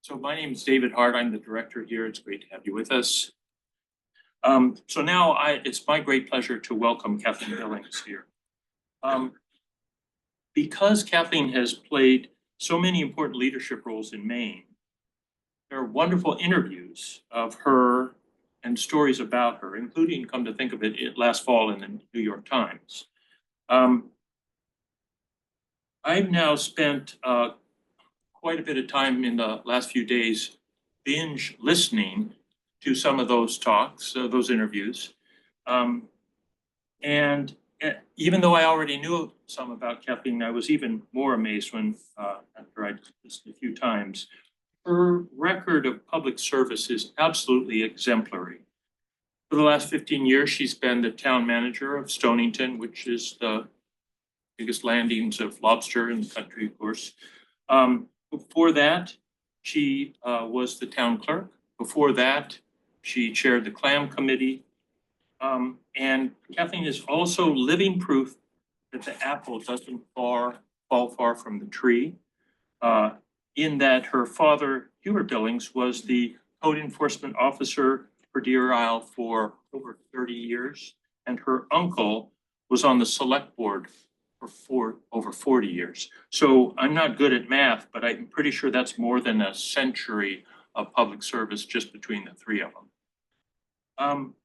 So my name is David Hart. I'm the director here. It's great to have you with us. So now it's my great pleasure to welcome Kathleen Billings here. Because Kathleen has played so many important leadership roles in Maine, there are wonderful interviews of her and stories about her, including, come to think of it, last fall in the New York Times. I've now spent quite a bit of time in the last few days binge listening to some of those talks, those interviews. And even though I already knew some about Kathleen, I was even more amazed when, after I'd listened a few times, her record of public service is absolutely exemplary. For the last 15 years, she's been the town manager of Stonington, which is the biggest landings of lobster in the country, of course. Before that, she was the town clerk. Before that, she chaired the clam committee. And Kathleen is also living proof that the apple doesn't fall far from the tree, in that her father, Hubert Billings, was the code enforcement officer for Deer Isle for over 30 years. And her uncle was on the select board for over 40 years. So I'm not good at math, but I'm pretty sure that's more than a century of public service just between the three of them.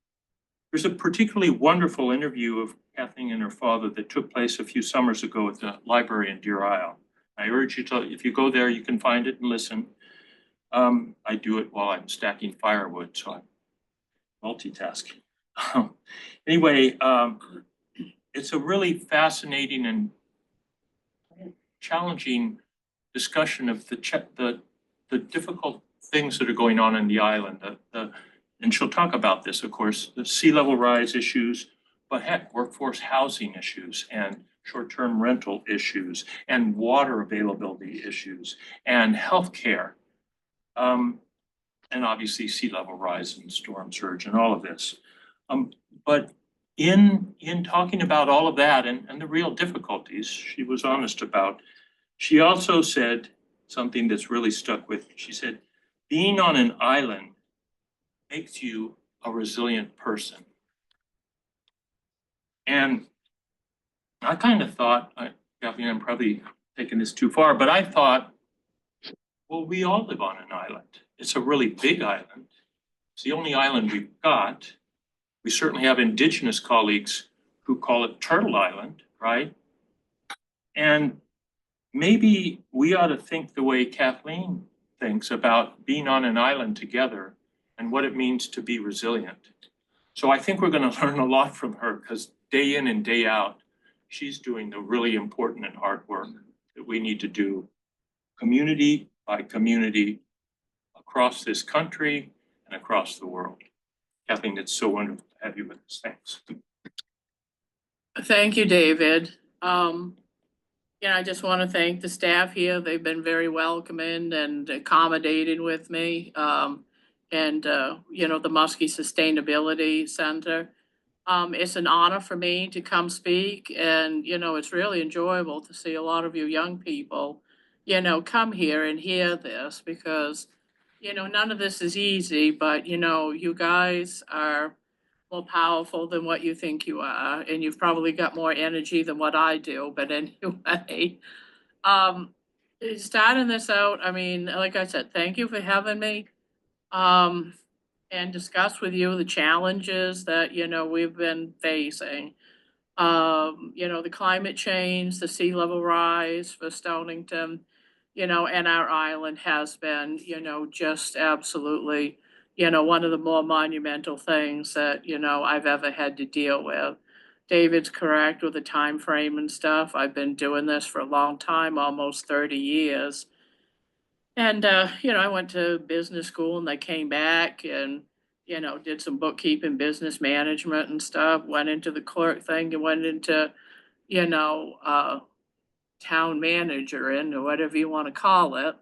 There's a particularly wonderful interview of Kathleen and her father that took place a few summers ago at the library in Deer Isle. I urge you to, if you go there, you can find it and listen. I do it while I'm stacking firewood, so I'm multitasking. Anyway, it's a really fascinating and challenging discussion of the difficult things that are going on in the island. And she'll talk about this, of course, the sea level rise issues, but heck, workforce housing issues and short-term rental issues and water availability issues and healthcare, and obviously sea level rise and storm surge and all of this. But in talking about all of that and the real difficulties she was honest about, she also said something that's really stuck with me. She said, being on an island makes you a resilient person. And I kind of thought, Kathleen, I'm probably taking this too far, but I thought, well, we all live on an island. It's a really big island. It's the only island we've got. We certainly have indigenous colleagues who call it Turtle Island, right? And maybe we ought to think the way Kathleen thinks about being on an island together and what it means to be resilient. So I think we're going to learn a lot from her, because day in and day out, she's doing the really important and hard work that we need to do community by community across this country and across the world. Kathleen, it's so wonderful to have you with us. Thanks. Thank you, David. I just want to thank the staff here. They've been very welcoming and accommodating with me. The Muskie Sustainability Center. It's an honor for me to come speak, and, it's really enjoyable to see a lot of you young people, come here and hear this, because, none of this is easy, but, you guys are more powerful than what you think you are, and you've probably got more energy than what I do, but anyway, starting this out, I mean, like I said, thank you for having me. And discuss with you the challenges that, we've been facing. The climate change, the sea level rise for Stonington, and our island has been, just absolutely, one of the more monumental things that, I've ever had to deal with. David's correct with the time frame and stuff. I've been doing this for a long time, almost 30 years. And, I went to business school and I came back and, did some bookkeeping, business management and stuff, went into the clerk thing and went into, town manager or whatever you want to call it.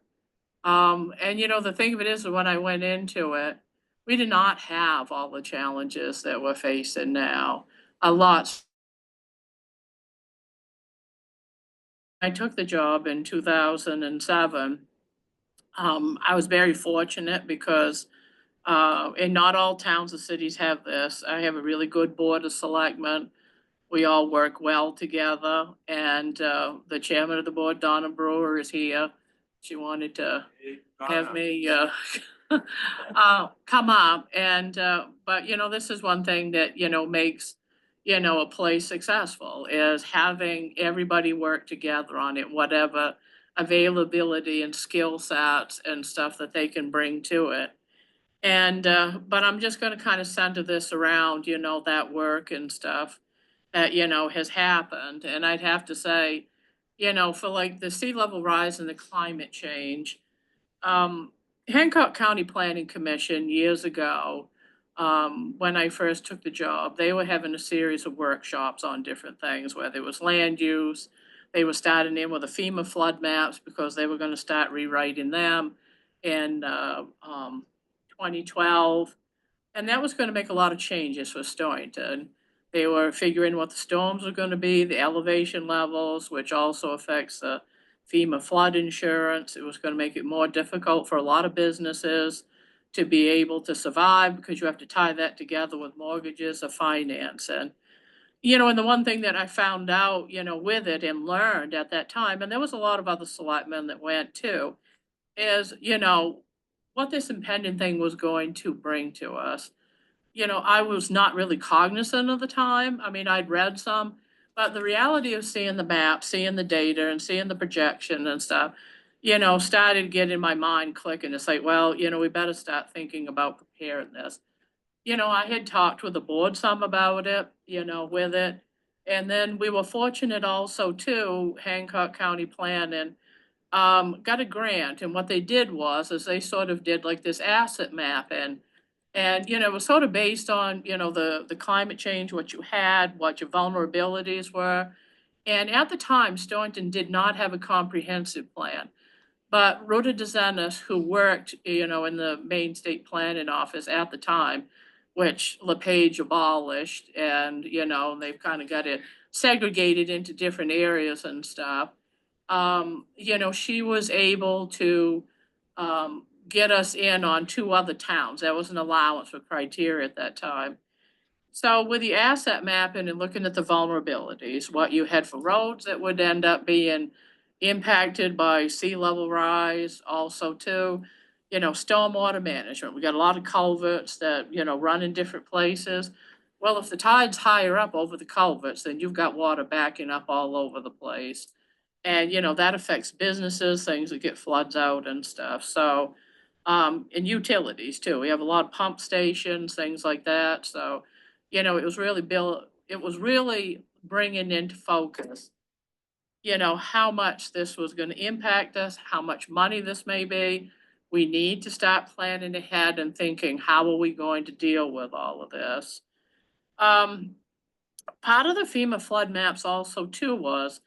The thing of it is that when I went into it, we did not have all the challenges that we're facing now. A lot. I took the job in 2007. I was very fortunate because and not all towns or cities have this. I have a really good board of selectmen. We all work well together, and the chairman of the board, Donna Brewer, is here. She wanted to have me come up, and but this is one thing that makes a place successful is having everybody work together on it, whatever availability and skill sets and stuff that they can bring to it. And but I'm just going to kind of center this around that work and stuff that has happened. And I'd have to say, for like the sea level rise and the climate change, um, Hancock County Planning Commission years ago, when I first took the job, they were having a series of workshops on different things, whether it was land use. They were starting in with the FEMA flood maps because they were going to start rewriting them in 2012. And that was going to make a lot of changes for Stonington. They were figuring what the storms were going to be, the elevation levels, which also affects the FEMA flood insurance. It was going to make it more difficult for a lot of businesses to be able to survive because you have to tie that together with mortgages or finance. And, and the one thing that I found out, with it and learned at that time, and there was a lot of other selectmen that went too, is, what this impending thing was going to bring to us. I was not really cognizant of the time. I mean, I'd read some, but the reality of seeing the map, seeing the data, and seeing the projection and stuff, started getting my mind clicking. It's like, well, we better start thinking about preparing this. I had talked with the board some about it, with it. And then we were fortunate also too, Hancock County Planning got a grant. And what they did was, is they sort of did like this asset map and it was sort of based on, the climate change, what you had, what your vulnerabilities were. And at the time, Stonington did not have a comprehensive plan. But Rhoda DeZenis, who worked, in the Maine State Planning Office at the time, which LePage abolished, and, they've kind of got it segregated into different areas and stuff. She was able to get us in on two other towns. That was an allowance for criteria at that time. So with the asset mapping and looking at the vulnerabilities, what you had for roads that would end up being impacted by sea level rise, also too, stormwater management. We got a lot of culverts that, run in different places. Well, if the tide's higher up over the culverts, then you've got water backing up all over the place. And, that affects businesses, things that get floods out and stuff. So, and utilities too. We have a lot of pump stations, things like that. So, it was really bringing into focus, how much this was going to impact us, how much money this may be. We need to start planning ahead and thinking, how are we going to deal with all of this? Um, Part of the FEMA flood maps also too was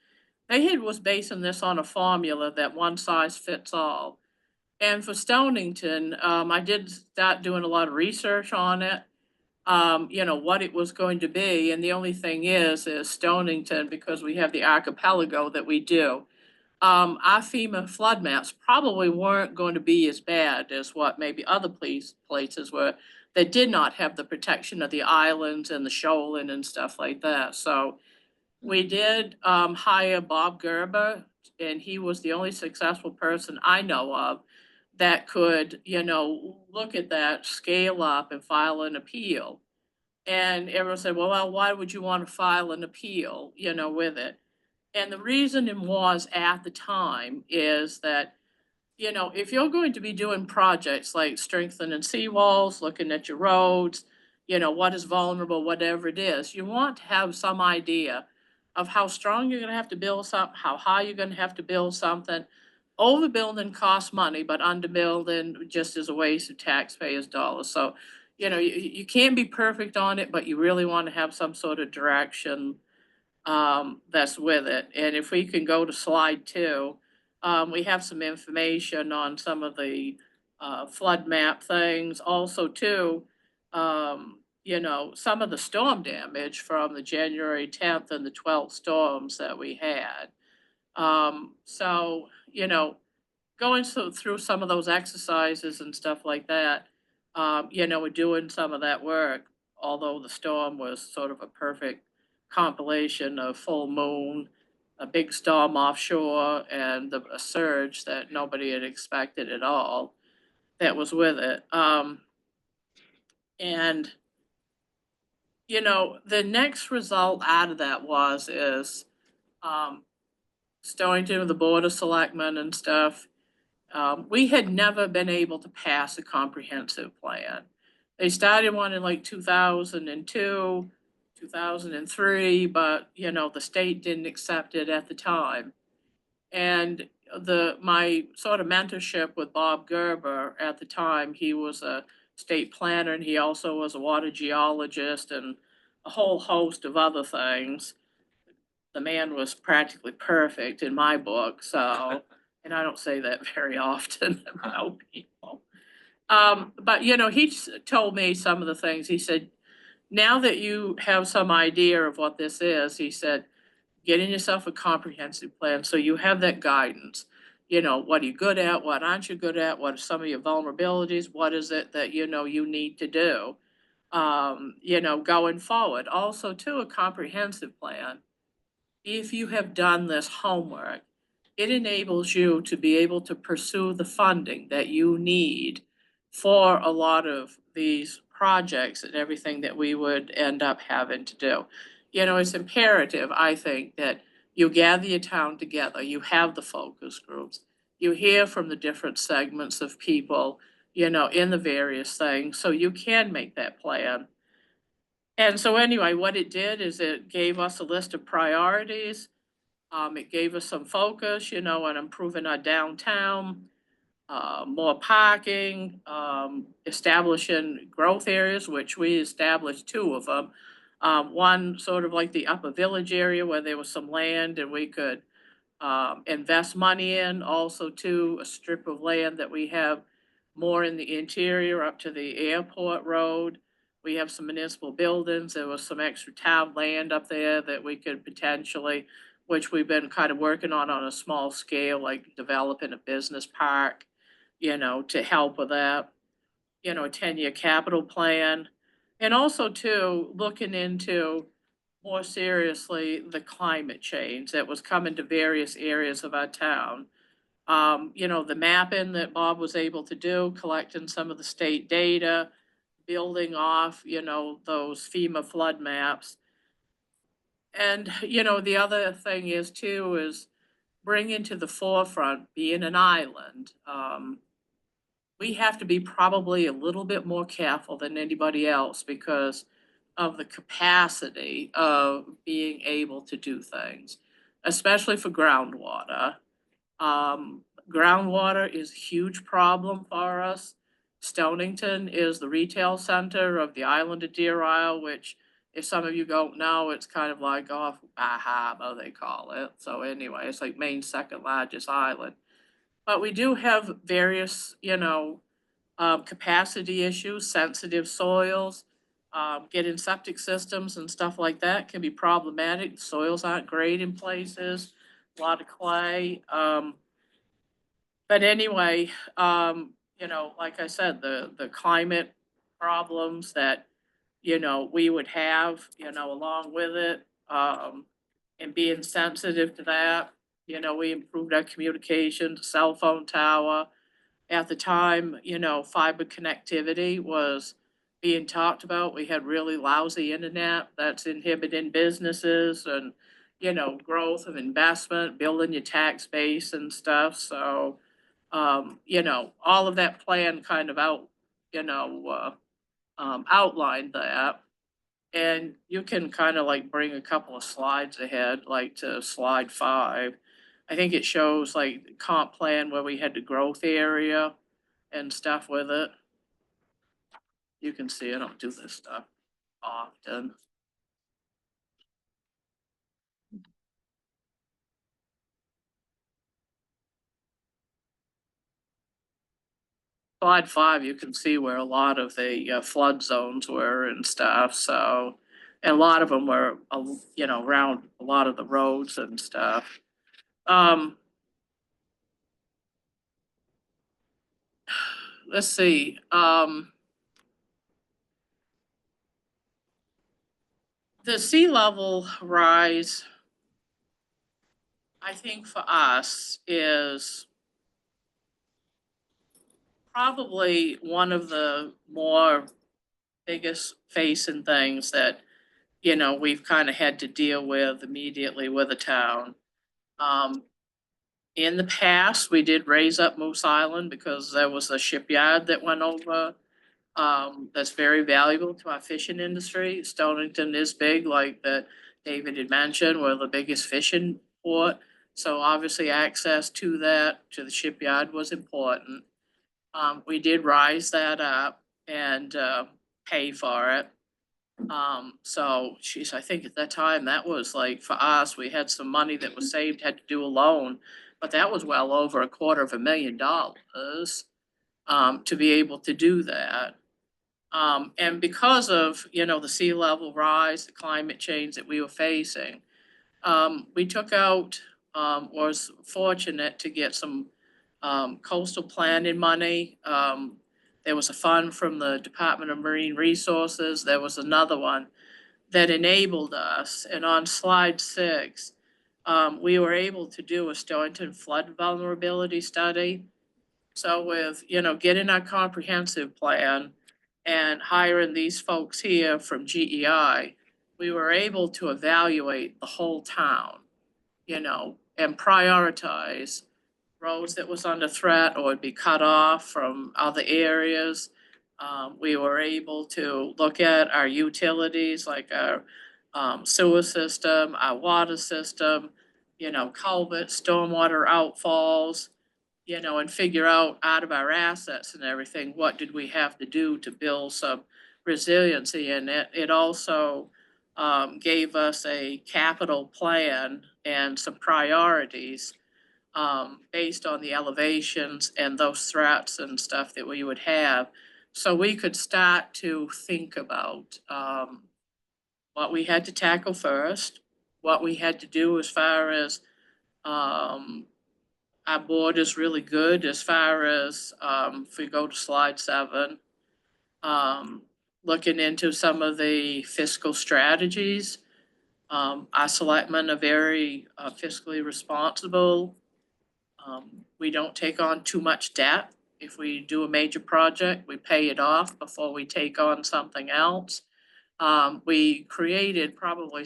basing this on a formula that one size fits all. And for Stonington, I did start doing a lot of research on it, what it was going to be. And the only thing is Stonington, because we have the archipelago that we do, our FEMA flood maps probably weren't going to be as bad as what maybe other places were that did not have the protection of the islands and the shoaling and stuff like that. So we did hire Bob Gerber, and he was the only successful person I know of that could, look at that, scale up, and file an appeal. And everyone said, well, why would you want to file an appeal, with it? And the reason was at the time is that, if you're going to be doing projects like strengthening seawalls, looking at your roads, what is vulnerable, whatever it is, you want to have some idea of how strong you're going to have to build something, how high you're going to have to build something. Overbuilding costs money, but underbuilding just is a waste of taxpayers' dollars. So, you can't be perfect on it, but you really want to have some sort of direction that's with it. And if we can go to slide 2, we have some information on some of the flood map things. Also, too, some of the storm damage from the January 10th and the 12th storms that we had. So, going through some of those exercises and stuff like that, we're doing some of that work, although the storm was sort of a perfect compilation of full moon, a big storm offshore, and a surge that nobody had expected at all that was with it. And the next result out of that is um, Stonington with the Board of Selectmen and stuff. We had never been able to pass a comprehensive plan. They started one in like 2002, 2003, but the state didn't accept it at the time. And my sort of mentorship with Bob Gerber at the time, he was a state planner and he also was a water geologist and a whole host of other things. The man was practically perfect in my book, so, and I don't say that very often about people. But he told me some of the things. He said, now that you have some idea of what this is, he said, getting yourself a comprehensive plan so you have that guidance. What are you good at? What aren't you good at? What are some of your vulnerabilities? What is it that you need to do? Going forward. Also, too, a comprehensive plan. If you have done this homework, it enables you to be able to pursue the funding that you need for a lot of these projects and everything that we would end up having to do. It's imperative, I think, that you gather your town together, you have the focus groups, you hear from the different segments of people, in the various things, so you can make that plan. And so anyway, what it did is it gave us a list of priorities. It gave us some focus, on improving our downtown, more parking, establishing growth areas, which we established two of them. One sort of like the Upper Village area where there was some land and we could invest money in. Also, too, a strip of land that we have more in the interior up to the airport road. We have some municipal buildings. There was some extra town land up there that we could potentially, which we've been kind of working on a small scale, like developing a business park, to help with that. A 10-year capital plan. And also, too, looking into more seriously the climate change that was coming to various areas of our town. The mapping that Bob was able to do, collecting some of the state data, building off, those FEMA flood maps. And, the other thing is bringing to the forefront being an island. We have to be probably a little bit more careful than anybody else because of the capacity of being able to do things, especially for groundwater. Groundwater is a huge problem for us. Stonington is the retail center of the island of Deer Isle, which if some of you don't know, it's kind of like off Bahama, they call it. So anyway, it's like Maine's second largest island. But we do have various, capacity issues, sensitive soils, getting septic systems and stuff like that can be problematic. Soils aren't great in places, a lot of clay. But anyway, like I said, the climate problems that, we would have, along with it, and being sensitive to that, we improved our communication, cell phone tower. At the time, fiber connectivity was being talked about. We had really lousy internet that's inhibiting businesses and, growth of investment, building your tax base and stuff. So, all of that plan kind of outlined that. And you can kind of like bring a couple of slides ahead, like to slide 5. I think it shows like the comp plan where we had the growth area and stuff with it. You can see I don't do this stuff often. Slide 5, you can see where a lot of the flood zones were and stuff. So, and a lot of them were, around a lot of the roads and stuff. let's see, the sea level rise, I think for us is probably one of the more biggest facing things that, you know, we've kind of had to deal with immediately with the town. Um, in the past, we did raise up Moose Island because there was a shipyard that went over. That's very valuable to our fishing industry. Stonington is big, like that David had mentioned, we're the biggest fishing port. So obviously access to that, to the shipyard was important. We did rise that up and, pay for it. So geez, I think at that time, that was like, for us, we had some money that was saved, had to do a loan, but that was well over $250,000, to be able to do that. And because of, you know, the sea level rise, the climate change that we were facing, we took out, was fortunate to get some, coastal planning money. There was a fund from the Department of Marine Resources. There was another one that enabled us. And on slide 6, we were able to do a Stonington flood vulnerability study. So with, you know, getting our comprehensive plan and hiring these folks here from GEI, we were able to evaluate the whole town, you know, and prioritize roads that was under threat or would be cut off from other areas. We were able to look at our utilities, like our sewer system, our water system, you know, culverts, stormwater outfalls, you know, and figure out of our assets and everything, what did we have to do to build some resiliency in it. It also gave us a capital plan and some priorities based on the elevations and those threats and stuff that we would have. So we could start to think about what we had to tackle first, what we had to do as far as our board is really good as far as, if we go to slide 7, looking into some of the fiscal strategies. Our selectmen are very fiscally responsible. We don't take on too much debt. If we do a major project, we pay it off before we take on something else. We created probably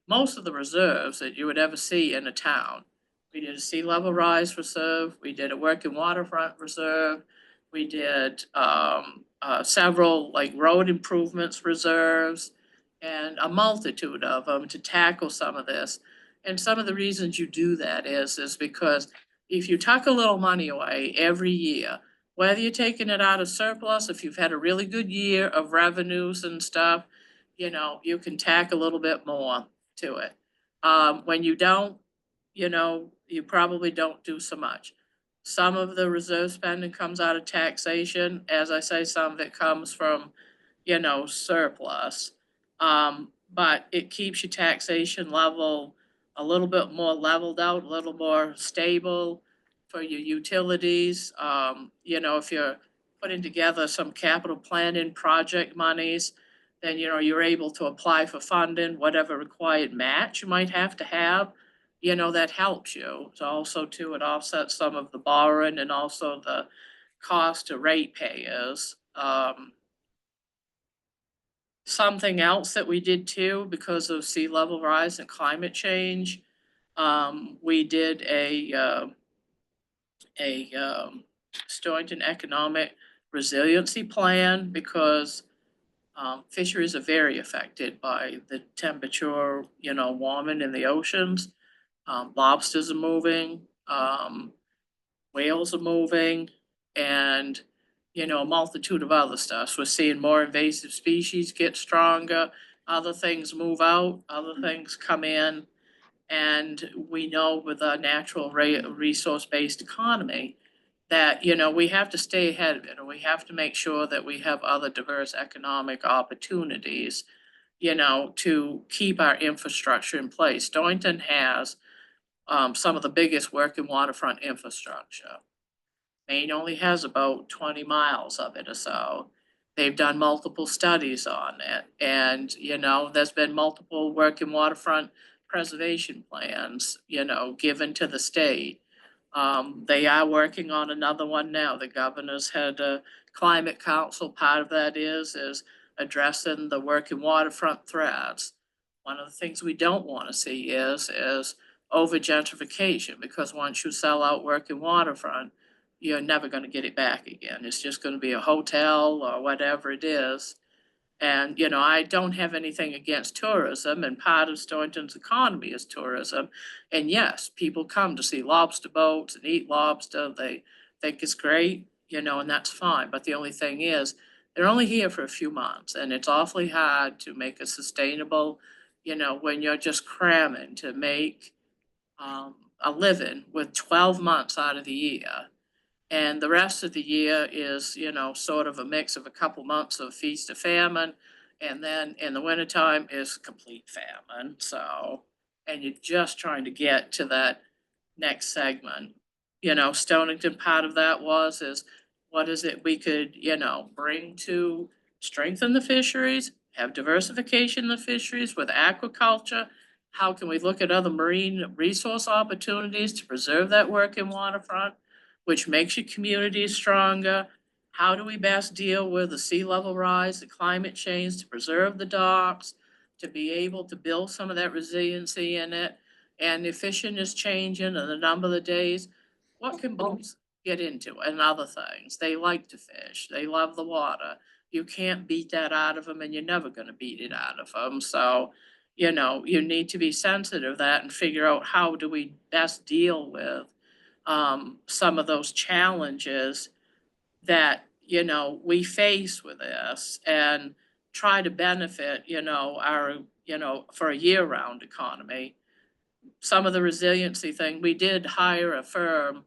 most of the reserves that you would ever see in a town. We did a sea level rise reserve, we did a working waterfront reserve, we did several like road improvements reserves, and a multitude of them to tackle some of this. And some of the reasons you do that is because if you tuck a little money away every year, whether you're taking it out of surplus, if you've had a really good year of revenues and stuff, you know, you can tack a little bit more to it. When you don't, you know, you probably don't do so much. Some of the reserve spending comes out of taxation. As I say, some of it comes from, you know, surplus. But it keeps your taxation level a little bit more leveled out, a little more stable for your utilities. You know, if you're putting together some capital planning project monies, then, you know, you're able to apply for funding, whatever required match you might have to have, you know, that helps you. So also too, it offsets some of the borrowing and also the cost to ratepayers. Something else that we did too, because of sea level rise and climate change, we did a Stonington economic resiliency plan because fisheries are very affected by the temperature, you know, warming in the oceans. Lobsters are moving, whales are moving, and, you know, a multitude of other stuff. We're seeing more invasive species get stronger, other things move out, other things come in. And we know with a natural resource-based economy that, you know, we have to stay ahead of it, and we have to make sure that we have other diverse economic opportunities, you know, to keep our infrastructure in place. Stonington has some of the biggest working waterfront infrastructure. Maine only has about 20 miles of it or so. They've done multiple studies on it, and, there's been multiple working waterfront preservation plans, given to the state. They are working on another one now. The governor's had a climate council. Part of that is addressing the working waterfront threats. One of the things we don't want to see is over gentrification, because once you sell out working waterfront, you're never going to get it back again. It's just going to be a hotel or whatever it is. And, I don't have anything against tourism, and part of Stonington's economy is tourism. And yes, people come to see lobster boats and eat lobster. They think it's great, and that's fine. But the only thing is, they're only here for a few months, and it's awfully hard to make it sustainable, when you're just cramming to make a living with 12 months out of the year. And the rest of the year is, sort of a mix of a couple months of feast or famine. And then in the wintertime is complete famine. So, and you're just trying to get to that next segment. Stonington, part of that is what is it we could, bring to strengthen the fisheries, have diversification in the fisheries with aquaculture. How can we look at other marine resource opportunities to preserve that working waterfront, which makes your community stronger? How do we best deal with the sea level rise, the climate change, to preserve the docks, to be able to build some of that resiliency in it? And if fishing is changing and the number of the days, what can boats get into and other things? They like to fish. They love the water. You can't beat that out of them, and you're never going to beat it out of them. So, you need to be sensitive to that and figure out how do we best deal with some of those challenges that, we face with this, and try to benefit, our, for a year-round economy. Some of the resiliency thing, we did hire a firm,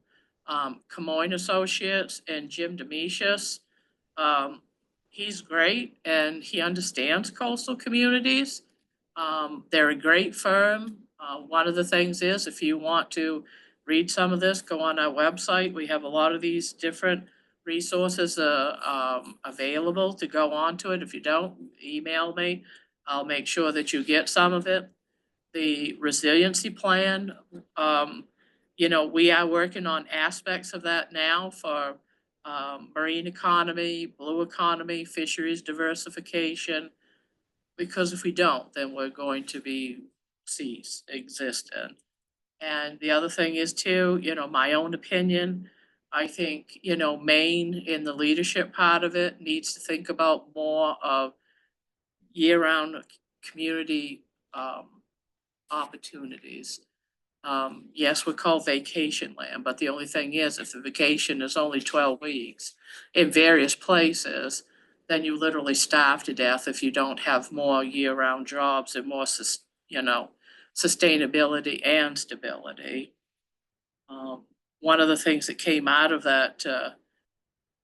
Camoin Associates and Jim Demetius. He's great and he understands coastal communities. They're a great firm. One of the things is, if you want to read some of this, go on our website. We have a lot of these different resources available to go onto it. If you don't, email me. I'll make sure that you get some of it. The resiliency plan, we are working on aspects of that now for marine economy, blue economy, fisheries diversification. Because if we don't, then we're going to be cease existing. And the other thing is too, my own opinion, I think, Maine in the leadership part of it needs to think about more of year-round community opportunities. Yes, we're called vacation land, but the only thing is, if the vacation is only 12 weeks in various places, then you literally starve to death if you don't have more year-round jobs and more, sustainability and stability. One of the things that came out of that,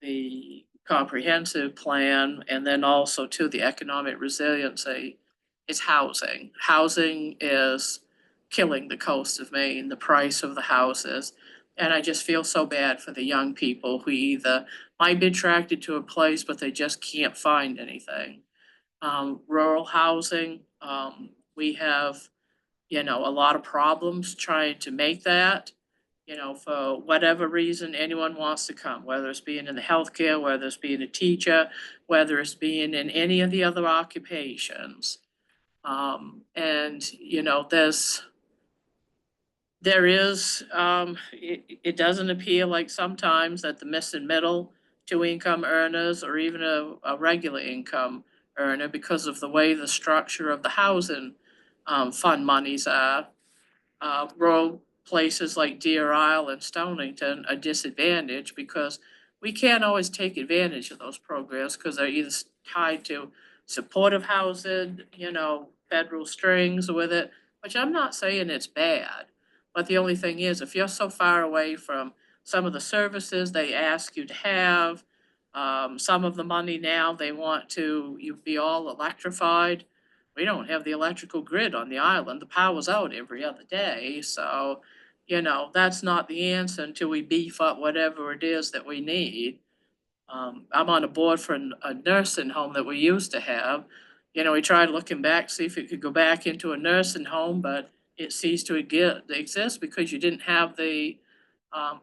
the comprehensive plan, and then also to the economic resiliency, is housing. Housing is killing the coast of Maine, the price of the houses. And I just feel so bad for the young people who either might be attracted to a place, but they just can't find anything. Rural housing, we have, a lot of problems trying to make that. For whatever reason, anyone wants to come, whether it's being in the healthcare, whether it's being a teacher, whether it's being in any of the other occupations. And, it doesn't appear like sometimes that the missing middle to income earners, or even a regular income earner, because of the way the structure of the housing fund monies are, rural places like Deer Isle and Stonington are disadvantaged because we can't always take advantage of those programs because they're either tied to supportive housing, federal strings with it, which I'm not saying it's bad. But the only thing is, if you're so far away from some of the services they ask you to have, some of the money now they want to, you be all electrified. We don't have the electrical grid on the island. The power's out every other day. So, that's not the answer until we beef up whatever it is that we need. I'm on a board for a nursing home that we used to have. We tried looking back, see if it could go back into a nursing home, but it ceased to exist because you didn't have the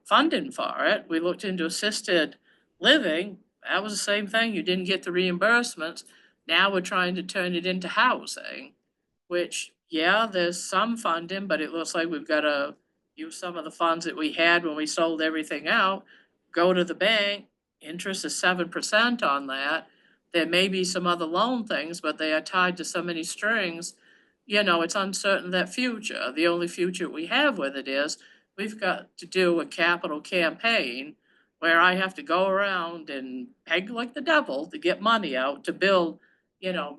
funding for it. We looked into assisted living. That was the same thing. You didn't get the reimbursements. Now we're trying to turn it into housing, which, yeah, there's some funding, but it looks like we've got to use some of the funds that we had when we sold everything out, go to the bank. Interest is 7% on that. There may be some other loan things, but they are tied to so many strings. It's uncertain that future. The only future we have with it is we've got to do a capital campaign where I have to go around and peg like the devil to get money out to build,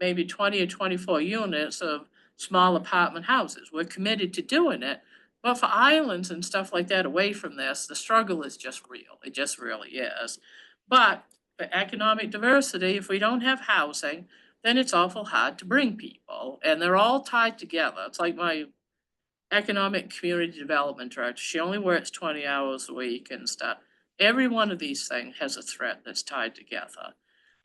maybe 20 or 24 units of small apartment houses. We're committed to doing it. But for islands and stuff like that away from this, the struggle is just real. It just really is. But for economic diversity, if we don't have housing, then it's awful hard to bring people. And they're all tied together. It's like my economic community development director. She only works 20 hours a week and stuff. Every one of these things has a threat that's tied together.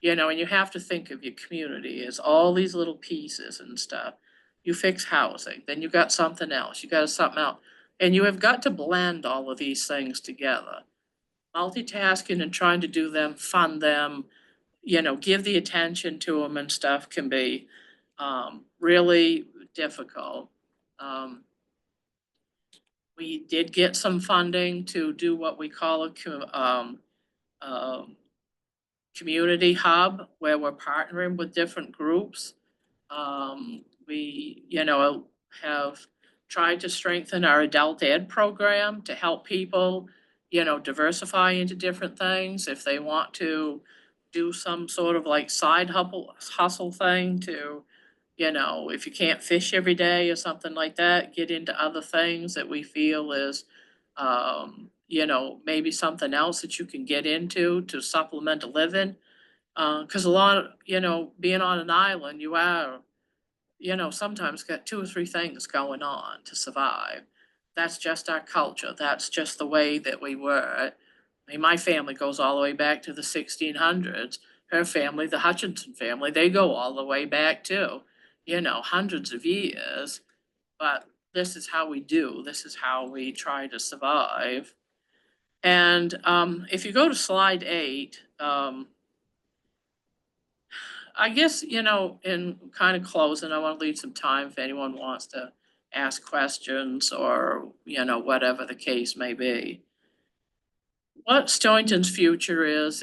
And you have to think of your community as all these little pieces and stuff. You fix housing, then you got something else, you got something else. And you have got to blend all of these things together. Multitasking and trying to do them, fund them, give the attention to them and stuff can be really difficult. We did get some funding to do what we call a community hub where we're partnering with different groups. We, have tried to strengthen our adult ed program to help people, diversify into different things if they want to do some sort of like side hustle thing to, if you can't fish every day or something like that, get into other things that we feel is, maybe something else that you can get into to supplement a living. Cause a lot of, being on an island, you are, sometimes got two or three things going on to survive. That's just our culture. That's just the way that we were. I mean, my family goes all the way back to the 1600s. Her family, the Hutchinson family, they go all the way back too, hundreds of years. But this is how we do. This is how we try to survive. And if you go to slide 8, I guess, in kind of closing, I want to leave some time if anyone wants to ask questions or, whatever the case may be. What Stonington's future is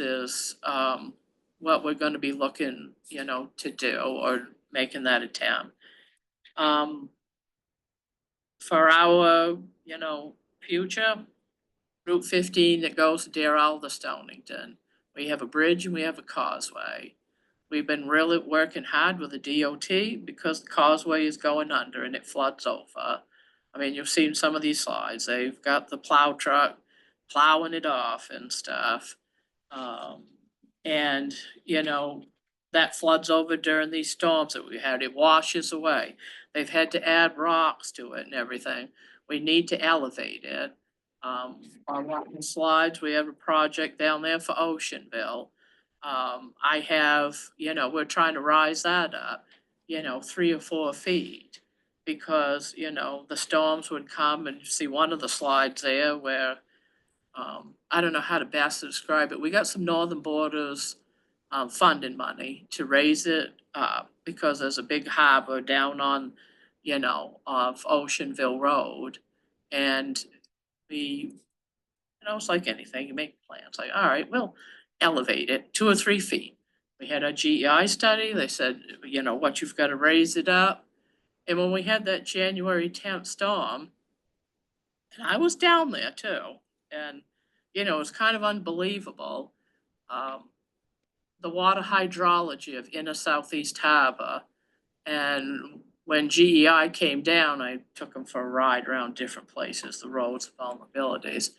what we're going to be looking, to do or making that attempt. For our, future, Route 15 that goes to Deer Isle to Stonington. We have a bridge and we have a causeway. We've been really working hard with the DOT because the causeway is going under and it floods over. I mean, you've seen some of these slides. They've got the plow truck plowing it off and stuff. And, that floods over during these storms that we had. It washes away. They've had to add rocks to it and everything. We need to elevate it. On one of the slides, we have a project down there for Oceanville. I have, we're trying to rise that up, 3 or 4 feet. Because, the storms would come and you see one of the slides there where, I don't know how to best describe it. We got some Northern Borders funding money to raise it up because there's a big harbor down on, of Oceanville Road. And we, it's like anything, you make plans, like, all right, we'll elevate it 2 or 3 feet. We had a GEI study, they said, what you've got to raise it up. And when we had that January 10th storm, and I was down there too, and, it was kind of unbelievable. The water hydrology of inner Southeast Harbor. And when GEI came down, I took them for a ride around different places, the roads, vulnerabilities.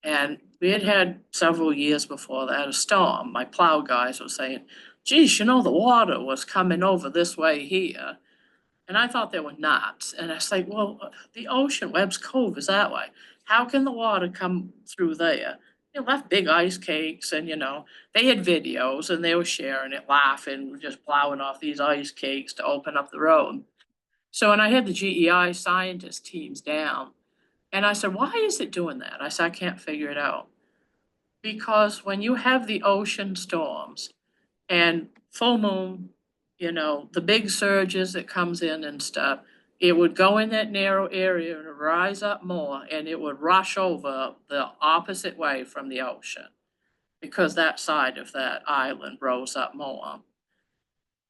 And we had several years before that a storm. My plow guys were saying, geez, the water was coming over this way here. And I thought they were nuts. And I was like, well, the ocean, Webb's Cove is that way. how can the water come through there? It left big ice cakes and, they had videos and they were sharing it, laughing, just plowing off these ice cakes to open up the road. So when I had the GEI scientist teams down, and I said, why is it doing that? I said, I can't figure it out. Because when you have the ocean storms and full moon, the big surges that comes in and stuff, it would go in that narrow area and rise up more and it would rush over the opposite way from the ocean because that side of that island rose up more.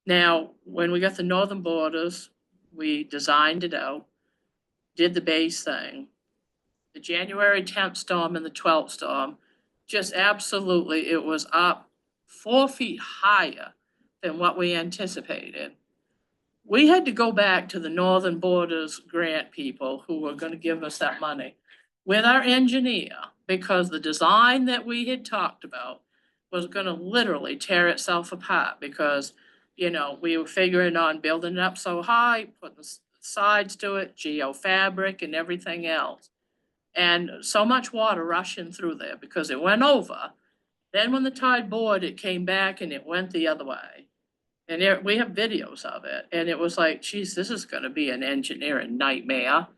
Now, when we got the northern borders, we designed it out, did the base thing. The January 10th storm and the 12th storm, just absolutely, it was up 4 feet higher than what we anticipated. We had to go back to the Northern Borders grant people who were gonna give us that money with our engineer, because the design that we had talked about was gonna literally tear itself apart because, we were figuring on building it up so high, putting sides to it, geofabric and everything else. And so much water rushing through there because it went over. Then when the tide board, it came back and it went the other way. And we have videos of it. And it was like, geez, this is gonna be an engineering nightmare.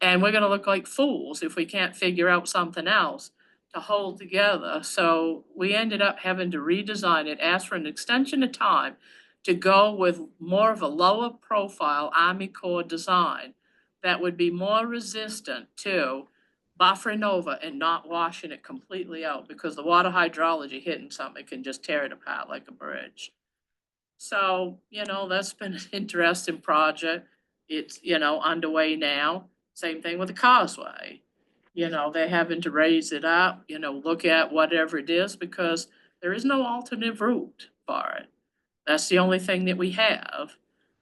And we're gonna look like fools if we can't figure out something else to hold together. So we ended up having to redesign it, ask for an extension of time to go with more of a lower profile Army Corps design that would be more resistant to buffering over and not washing it completely out because the water hydrology hitting something can just tear it apart like a bridge. So, that's been an interesting project. It's, underway now. Same thing with the causeway. They're having to raise it up, look at whatever it is because there is no alternative route for it. That's the only thing that we have.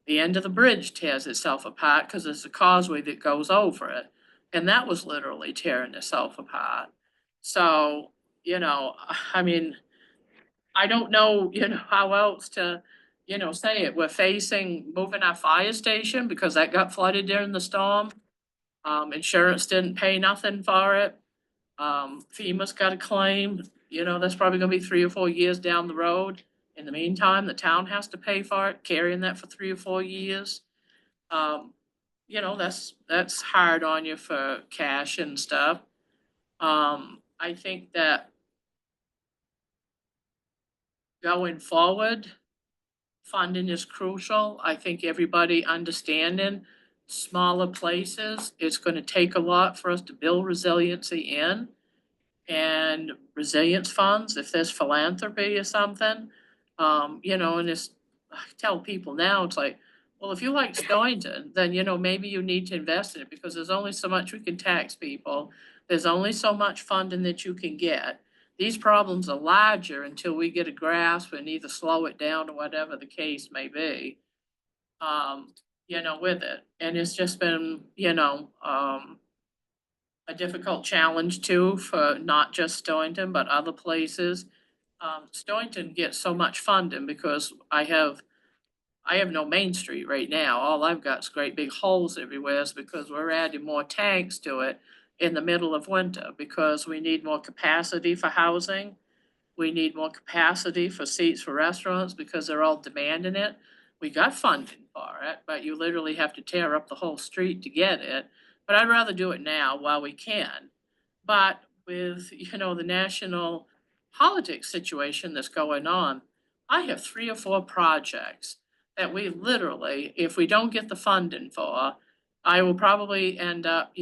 The end of the bridge tears itself apart because it's a causeway that goes over it. And that was literally tearing itself apart. So, I mean, I don't know, how else to, say it. We're facing moving our fire station because that got flooded during the storm. Insurance didn't pay nothing for it. FEMA's got a claim, that's probably gonna be 3 or 4 years down the road. In the meantime, the town has to pay for it, carrying that for 3 or 4 years. Um, that's hard on you for cash and stuff. I think that going forward, funding is crucial. I think everybody understanding smaller places, it's gonna take a lot for us to build resiliency in. And resilience funds, if there's philanthropy or something, and it's, I tell people now, it's like, well, if you like Stonington, then, maybe you need to invest in it because there's only so much we can tax people. There's only so much funding that you can get. These problems are larger until we get a grasp and either slow it down or whatever the case may be, with it. And it's just been, a difficult challenge too for not just Stonington, but other places. Stonington gets so much funding because I have no Main Street right now. All I've got is great big holes everywhere is because we're adding more tanks to it in the middle of winter because we need more capacity for housing. We need more capacity for seats for restaurants because they're all demanding it. We got funding for it, but you literally have to tear up the whole street to get it. But I'd rather do it now while we can. But with, the national politics situation that's going on, I have 3 or 4 projects that we literally, if we don't get the funding for, I will probably end up,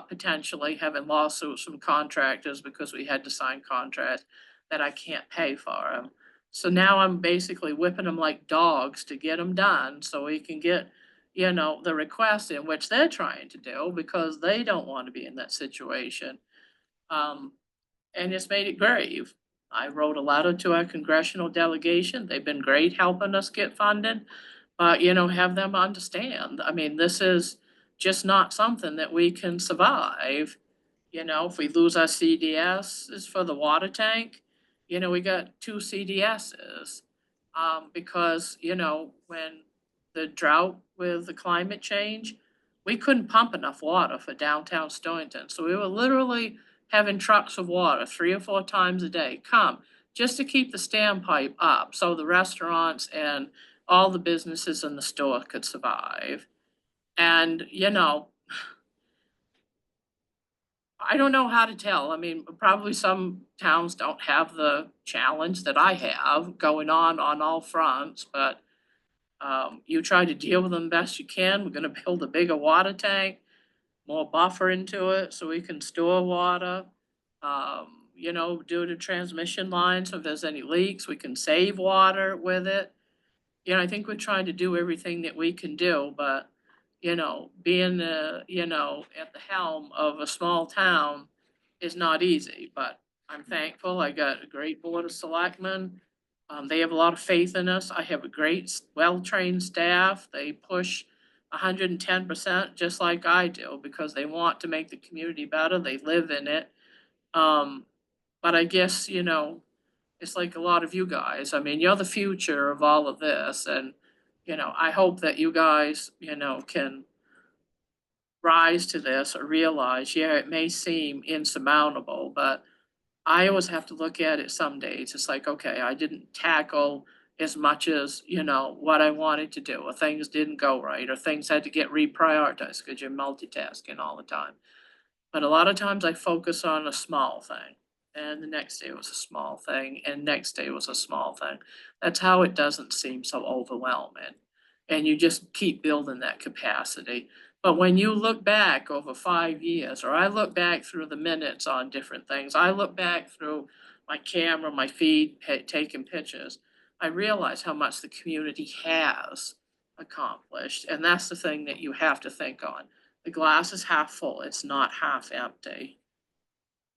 potentially having lawsuits from contractors because we had to sign contracts that I can't pay for them. So now I'm basically whipping them like dogs to get them done so we can get, the request in, which they're trying to do because they don't want to be in that situation. Um, and it's made it grave. I wrote a letter to our congressional delegation. They've been great helping us get funded. But, have them understand, I mean, this is just not something that we can survive. If we lose our CDSs for the water tank, we got 2 CDSs. Because, when the drought with the climate change, we couldn't pump enough water for downtown Stonington. So we were literally having trucks of water 3 or 4 times a day come just to keep the standpipe up so the restaurants and all the businesses in the store could survive. And, you know, I don't know how to tell. I mean, probably some towns don't have the challenge that I have going on all fronts, but you try to deal with them best you can. We're gonna build a bigger water tank, more buffer into it so we can store water. You know, do the transmission lines, so if there's any leaks, we can save water with it. You know, I think we're trying to do everything that we can do, but, you know, being you know, at the helm of a small town is not easy, but I'm thankful. I got a great board of selectmen. They have a lot of faith in us. I have a great, well-trained staff. They push 110% just like I do because they want to make the community better. They live in it. But I guess, you know, it's like a lot of you guys. I mean, you're the future of all of this. And, you know, I hope that you guys, you know, can rise to this or realize, yeah, it may seem insurmountable, but I always have to look at it some days. It's like, okay, I didn't tackle as much as, you know, what I wanted to do, or things didn't go right, or things had to get reprioritized because you're multitasking all the time. But a lot of times I focus on a small thing, and the next day was a small thing, and next day was a small thing. That's how it doesn't seem so overwhelming. And you just keep building that capacity. But when you look back over 5 years, or I look back through the minutes on different things, I look back through my camera, my feed, taking pictures, I realize how much the community has accomplished. And that's the thing that you have to think on. The glass is half full, it's not half empty.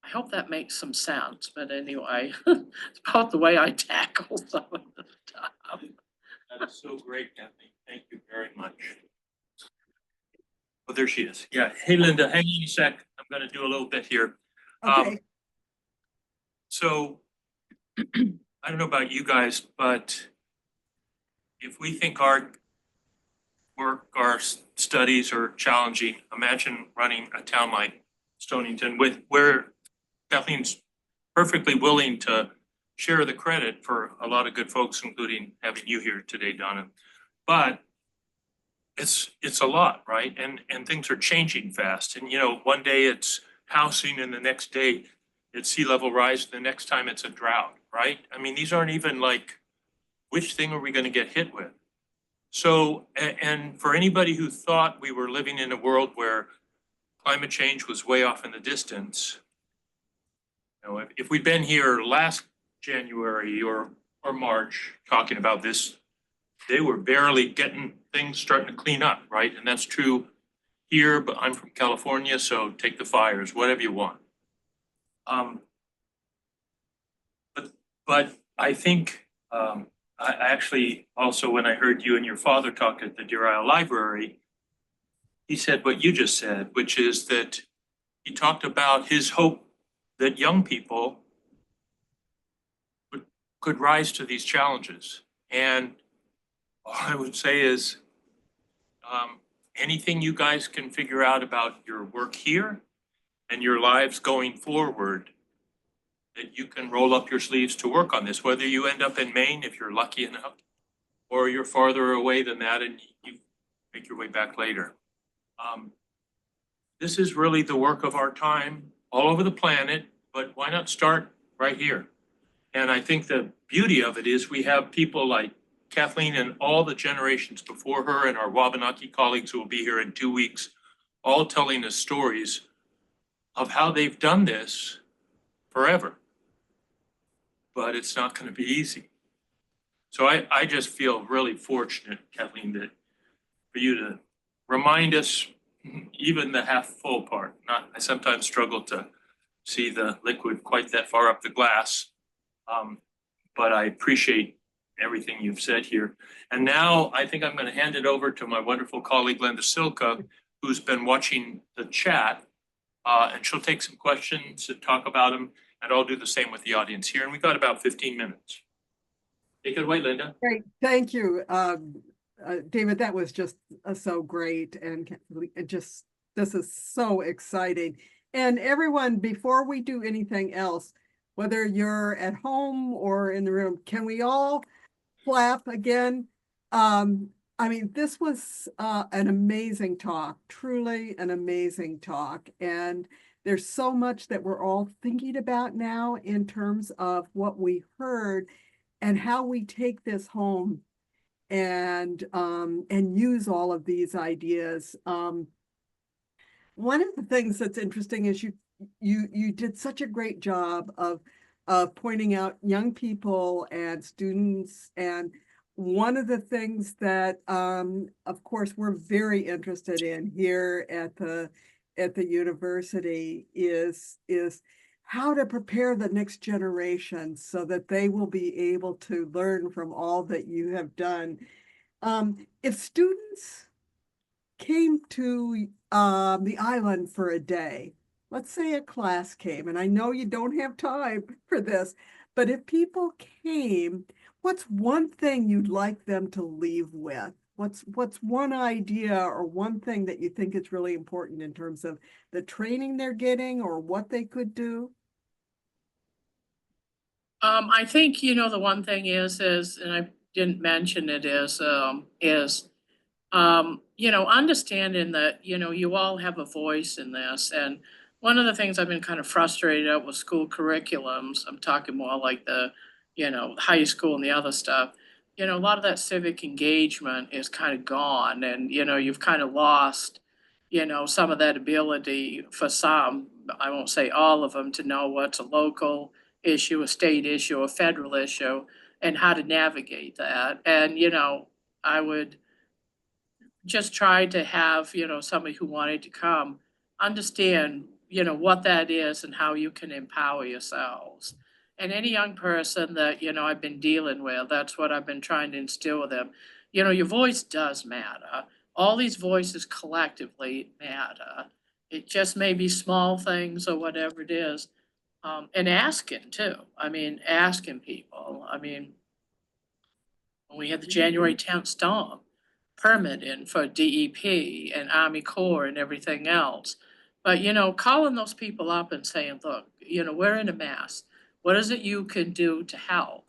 I hope that makes some sense, but anyway, it's about the way I tackle some of the stuff. That is so great, Kathleen. Thank you very much. Oh, there she is. Yeah. Hey, Linda, hang on a sec. I'm going to do a little bit here. Okay. So I don't know about you guys, but if we think our work, our studies are challenging, imagine running a town like Stonington with where Kathleen's perfectly willing to share the credit for a lot of good folks, including having you here today, Donna. But it's a lot, right? And things are changing fast. And you know, one day it's housing, and the next day it's sea level rise, and the next time it's a drought, right? I mean, these aren't even like, which thing are we going to get hit with? So, and for anybody who thought we were living in a world where climate change was way off in the distance, you know, if we'd been here last January or March talking about this, they were barely getting things starting to clean up, right? And that's true here, but I'm from California, so take the fires, whatever you want. But I think I actually also, when I heard you and your father talk at the Deer Isle Library, he said what you just said, which is that he talked about his hope that young people could rise to these challenges. And all I would say is anything you guys can figure out about your work here and your lives going forward, that you can roll up your sleeves to work on this, whether you end up in Maine, if you're lucky enough, or you're farther away than that and you make your way back later. This is really the work of our time all over the planet, but why not start right here? And I think the beauty of it is we have people like Kathleen and all the generations before her and our Wabanaki colleagues who will be here in 2 weeks, all telling us stories of how they've done this forever. But it's not going to be easy. So I just feel really fortunate, Kathleen, that for you to remind us even the half full part. I sometimes struggle to see the liquid quite that far up the glass, but I appreciate everything you've said here. And now I think I'm going to hand it over to my wonderful colleague, Linda Silka, who's been watching the chat, and she'll take some questions and talk about them, and I'll do the same with the audience here. And we got about 15 minutes. Take it away, Linda. Great, thank you. David, that was just so great, and it just this is so exciting. And everyone, before we do anything else, whether you're at home or in the room, can we all clap again? I mean, this was an amazing talk, truly an amazing talk, and there's so much that we're all thinking about now in terms of what we heard and how we take this home and use all of these ideas. One of the things that's interesting is you did such a great job of pointing out young people and students. And one of the things that of course we're very interested in here at the university is how to prepare the next generation so that they will be able to learn from all that you have done. If students came to the island for a day, let's say a class came, and I know you don't have time for this, but if people came, what's one thing you'd like them to leave with? What's one idea or one thing that you think is really important in terms of the training they're getting or what they could do? I think, the one thing is, and I didn't mention it, understanding that, you all have a voice in this. And one of the things I've been kind of frustrated at with school curriculums, I'm talking more like the, high school and the other stuff, a lot of that civic engagement is kind of gone. And, you've kind of lost, some of that ability for some, I won't say all of them, to know what's a local issue, a state issue, a federal issue, and how to navigate that. And, I would just try to have, somebody who wanted to come understand, what that is and how you can empower yourselves. And any young person that, I've been dealing with, that's what I've been trying to instill with them. Your voice does matter. All these voices collectively matter. It just may be small things or whatever it is. And asking too. I mean, asking people. I mean, when we had the January 10th storm, permitting for DEP and Army Corps and everything else. But, calling those people up and saying, look, we're in a mess. What is it you can do to help?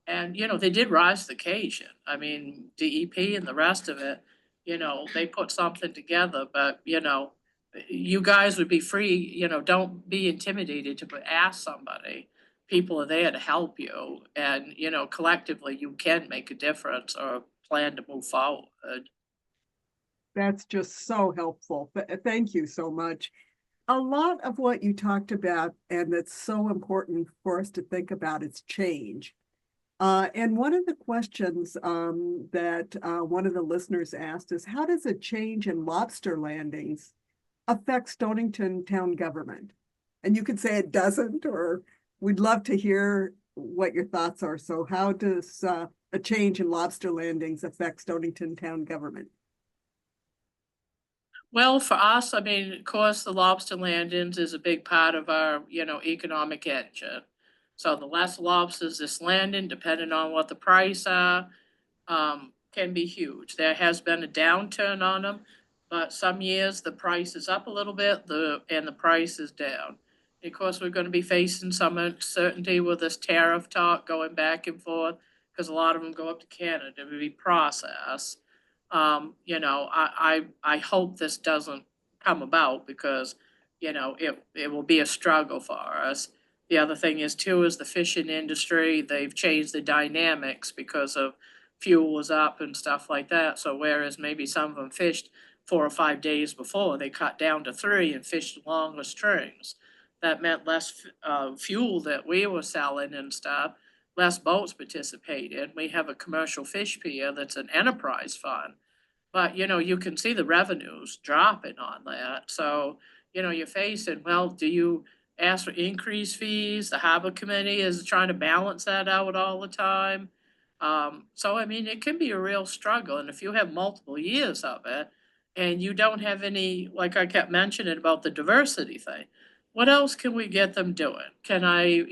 And, they did rise to the occasion. I mean, DEP and the rest of it, they put something together, but, you guys would be free, don't be intimidated to ask somebody. People are there to help you, and, collectively you can make a difference or plan to move forward. That's just so helpful. Thank you so much. A lot of what you talked about, and that's so important for us to think about, is change. And one of the questions that one of the listeners asked is, how does a change in lobster landings affect Stonington town government? And you could say it doesn't, or we'd love to hear what your thoughts are. So how does a change in lobster landings affect Stonington town government? Well, for us, I mean, of course, the lobster landings is a big part of our, economic engine. So the less lobsters this landing, depending on what the price are, can be huge. There has been a downturn on them, but some years the price is up a little bit, and the price is down. Of course, we're going to be facing some uncertainty with this tariff talk going back and forth, because a lot of them go up to Canada to be processed. I hope this doesn't come about, because, it will be a struggle for us. The other thing is too, is the fishing industry, they've changed the dynamics because of fuel was up and stuff like that. So whereas maybe some of them fished 4 or 5 days before, they cut down to 3 and fished longer strings. That meant less fuel that we were selling and stuff, less boats participated. We have a commercial fish pier that's an enterprise fund, but, you can see the revenues dropping on that. So, you're facing, well, do you ask for increased fees? The harbor committee is trying to balance that out all the time. So I mean, it can be a real struggle. And if you have multiple years of it and you don't have any, like I kept mentioning about the diversity thing, what else can we get them doing? Can I,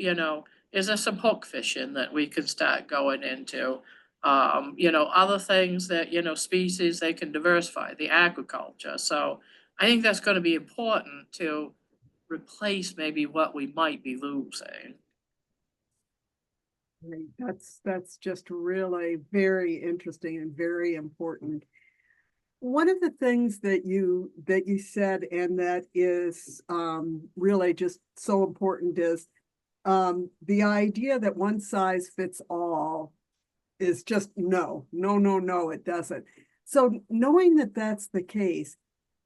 is there some hook fishing that we can start going into? Other things that, species they can diversify, the agriculture. So I think that's gonna be important to replace maybe what we might be losing. Right. That's just really very interesting and very important. One of the things that you said, and that is really just so important, is the idea that one size fits all is just no, no, no, no, it doesn't. So knowing that that's the case,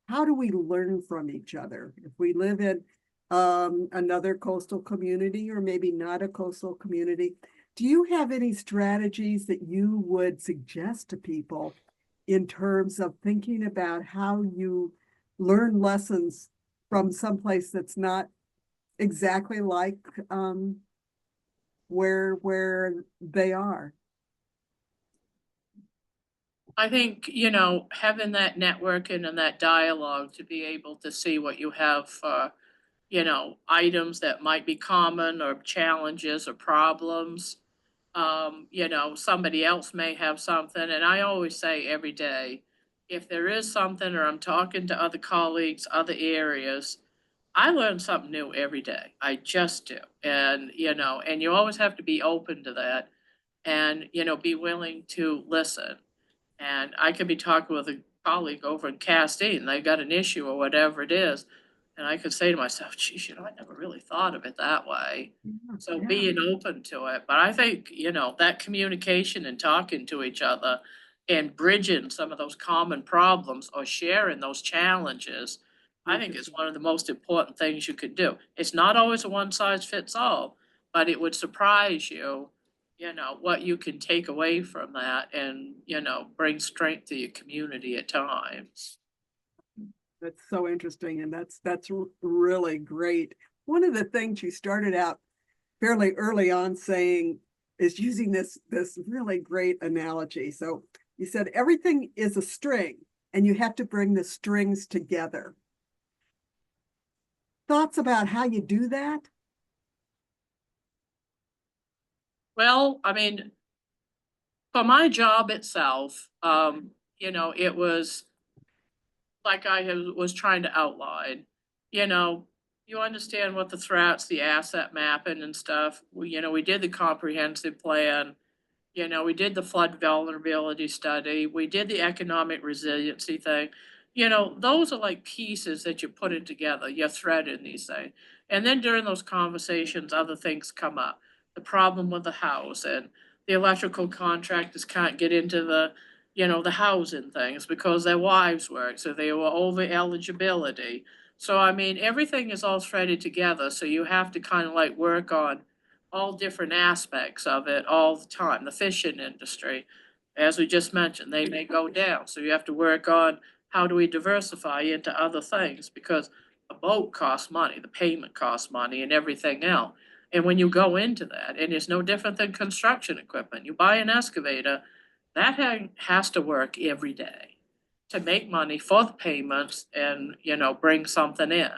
how do we learn from each other? If we live in another coastal community, or maybe not a coastal community, do you have any strategies that you would suggest to people in terms of thinking about how you learn lessons from someplace that's not exactly like where they are? I think, having that networking and that dialogue to be able to see what you have for, items that might be common or challenges or problems. Somebody else may have something, and I always say every day, if there is something or I'm talking to other colleagues, other areas, I learn something new every day. I just do. And you always have to be open to that and, be willing to listen. And I could be talking with a colleague over in Castine, they got an issue or whatever it is. And I could say to myself, geez, I never really thought of it that way. So Yeah. being open to it. But I think, that communication and talking to each other and bridging some of those common problems or sharing those challenges, I think is one of the most important things you could do. It's not always a one size fits all, but it would surprise you, what you can take away from that and, bring strength to your community at times. That's so interesting, and that's really great. One of the things you started out fairly early on saying is using this really great analogy. So you said everything is a string, and you have to bring the strings together. Thoughts about how you do that? Well, I mean, for my job itself, it was like was trying to outline, you know, you understand what the threats, the asset mapping and stuff. We did the comprehensive plan. We did the flood vulnerability study. We did the economic resiliency thing. Those are like pieces that you put it together. You're threading these things. And then during those conversations, other things come up. The problem with the house and the electrical contractors can't get into the housing things because their wives work, so they were over eligibility. So I mean, everything is all threaded together. So you have to kind of like work on all different aspects of it all the time. The fishing industry, as we just mentioned, they may go down. So you have to work on how do we diversify into other things because a boat costs money, the payment costs money and everything else. And when you go into that, and it's no different than construction equipment, you buy an excavator, that has to work every day to make money for the payments and, bring something in.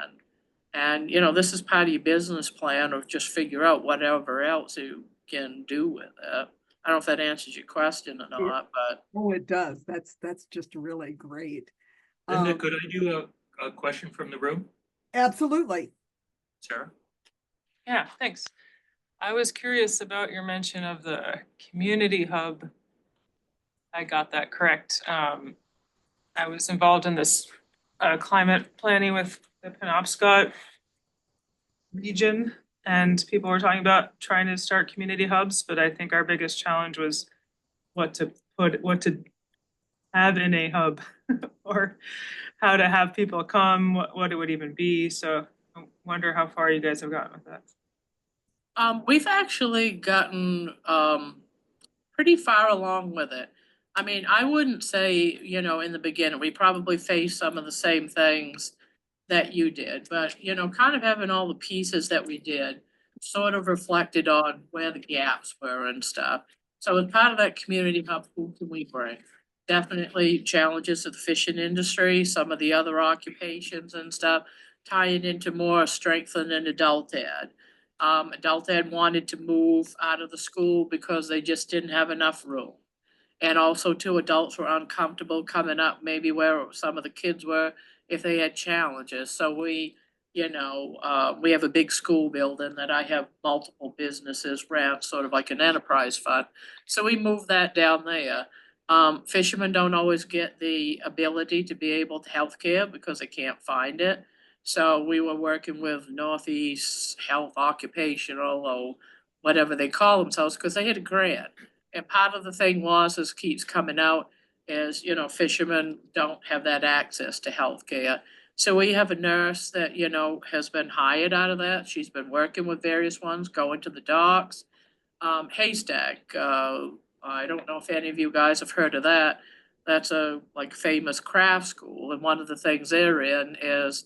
And, this is part of your business plan of just figure out whatever else you can do with it. I don't know if that answers your question or Yeah. not, but Oh, it does. That's just really great. Linda, could I do a question from the room? Absolutely. Sarah? Yeah, thanks. I was curious about your mention of the community hub. I got that correct. I was involved in this climate planning with the Penobscot region, and people were talking about trying to start community hubs, but I think our biggest challenge was what to have in a hub or how to have people come, what it would even be. So I wonder how far you guys have gotten with that. we've actually gotten pretty far along with it. I mean, I wouldn't say, in the beginning, we probably faced some of the same things that you did, but, kind of having all the pieces that we did sort of reflected on where the gaps were and stuff. So as part of that community hub, who can we bring? Definitely challenges of the fishing industry, some of the other occupations and stuff, tying into more strengthening adult ed. Adult ed wanted to move out of the school because they just didn't have enough room. And also too, adults were uncomfortable coming up maybe where some of the kids were if they had challenges. So we, we have a big school building that I have multiple businesses rent, sort of like an enterprise fund. So we moved that down there. Fishermen don't always get the ability to be able to healthcare because they can't find it. So we were working with Northeast Health Occupational or whatever they call themselves, because they had a grant. And part of the thing was, as keeps coming out, is, fishermen don't have that access to healthcare. So we have a nurse that, has been hired out of that. She's been working with various ones, going to the docks. Haystack, I don't know if any of you guys have heard of that. That's a like famous craft school, and one of the things they're in is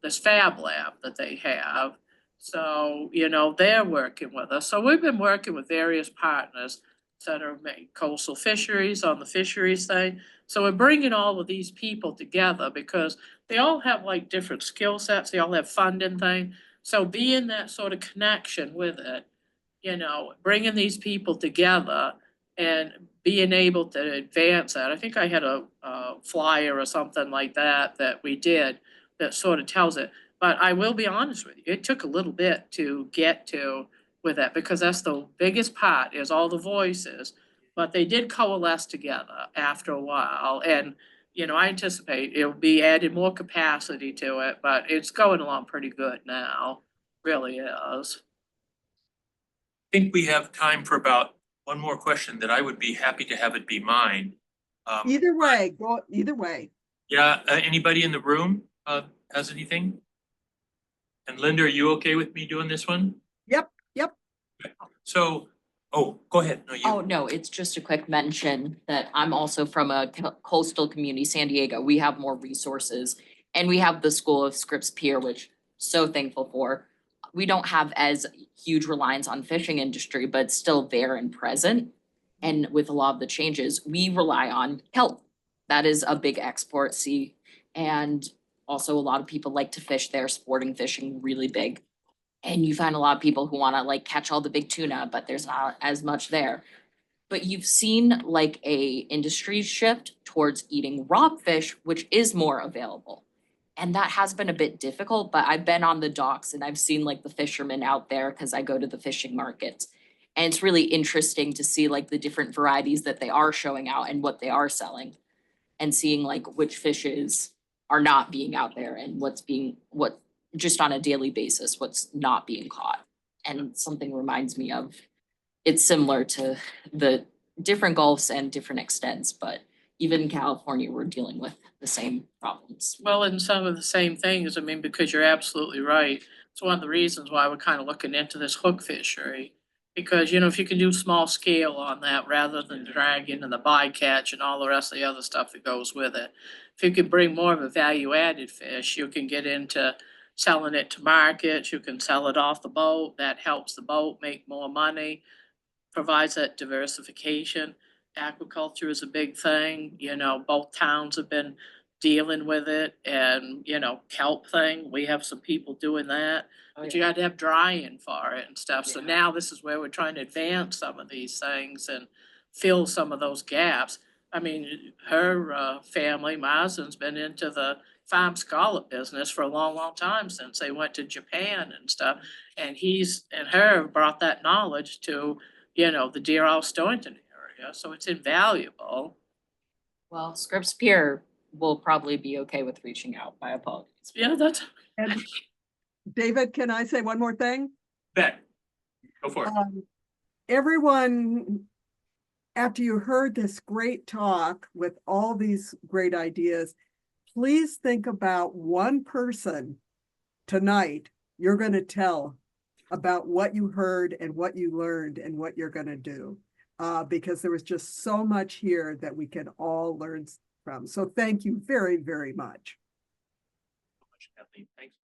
this fab lab that they have. So, they're working with us. So we've been working with various partners that are coastal fisheries on the fisheries thing. So we're bringing all of these people together because they all have like different skill sets. They all have funding thing. So being that sort of connection with it, bringing these people together and being able to advance that. I think I had a flyer or something like that that we did that sort of tells it. But I will be honest with you, it took a little bit to get to with that because that's the biggest part is all the voices. But they did coalesce together after a while. And, I anticipate it'll be added more capacity to it, but it's going along pretty good now. Really is. Think we have time for about one more question that I would be happy to have it be mine. Either way, go either way. Yeah, anybody in the room has anything? And Linda, are you okay with me doing this one? Yep. So, oh, go ahead. No, you. Oh, no, it's just a quick mention that I'm also from a coastal community, San Diego. We have more resources. And we have the School of Scripps Pier, which so thankful for. We don't have as huge reliance on fishing industry, but still there and present. And with a lot of the changes, we rely on kelp. That is a big export sea. And also a lot of people like to fish there, sporting fishing really big. And you find a lot of people who want to like catch all the big tuna, but there's not as much there. But you've seen like a industry shift towards eating rockfish, which is more available. And that has been a bit difficult, but I've been on the docks and I've seen like the fishermen out there because I go to the fishing markets. And it's really interesting to see like the different varieties that they are showing out and what they are selling. And seeing like which fishes are not being out there and what just on a daily basis, what's not being caught. And something reminds me of, it's similar to the different gulfs and different extents, but even in California, we're dealing with the same problems. Well, and some of the same things, I mean, because you're absolutely right. It's one of the reasons why we're kind of looking into this hook fishery. Because, if you can do small scale on that rather than dragging and the bycatch and all the rest of the other stuff that goes with it. If you can bring more of a value added fish, you can get into selling it to markets, you can sell it off the boat, that helps the boat make more money, provides that diversification. Aquaculture is a big thing, both towns have been dealing with it and, kelp thing, we have some people doing that. But you got to have drying for it and stuff. So now this is where we're trying to advance some of these things and fill some of those gaps. I mean, her family, Marsden's been into the farm scallop business for a long, long time since they went to Japan and stuff. And he's and her brought that knowledge to, the Deer Isle Stonington area. So it's invaluable. Well, Scripps Pier will probably be okay with reaching out. My apologies. Yeah, that's. And David, can I say one more thing? Bet. Go for it. Everyone, after you heard this great talk with all these great ideas, please think about one person tonight you're going to tell about what you heard and what you learned and what you're going to do. Because there was just so much here that we can all learn from. So thank you very, very much. Kathleen, thanks.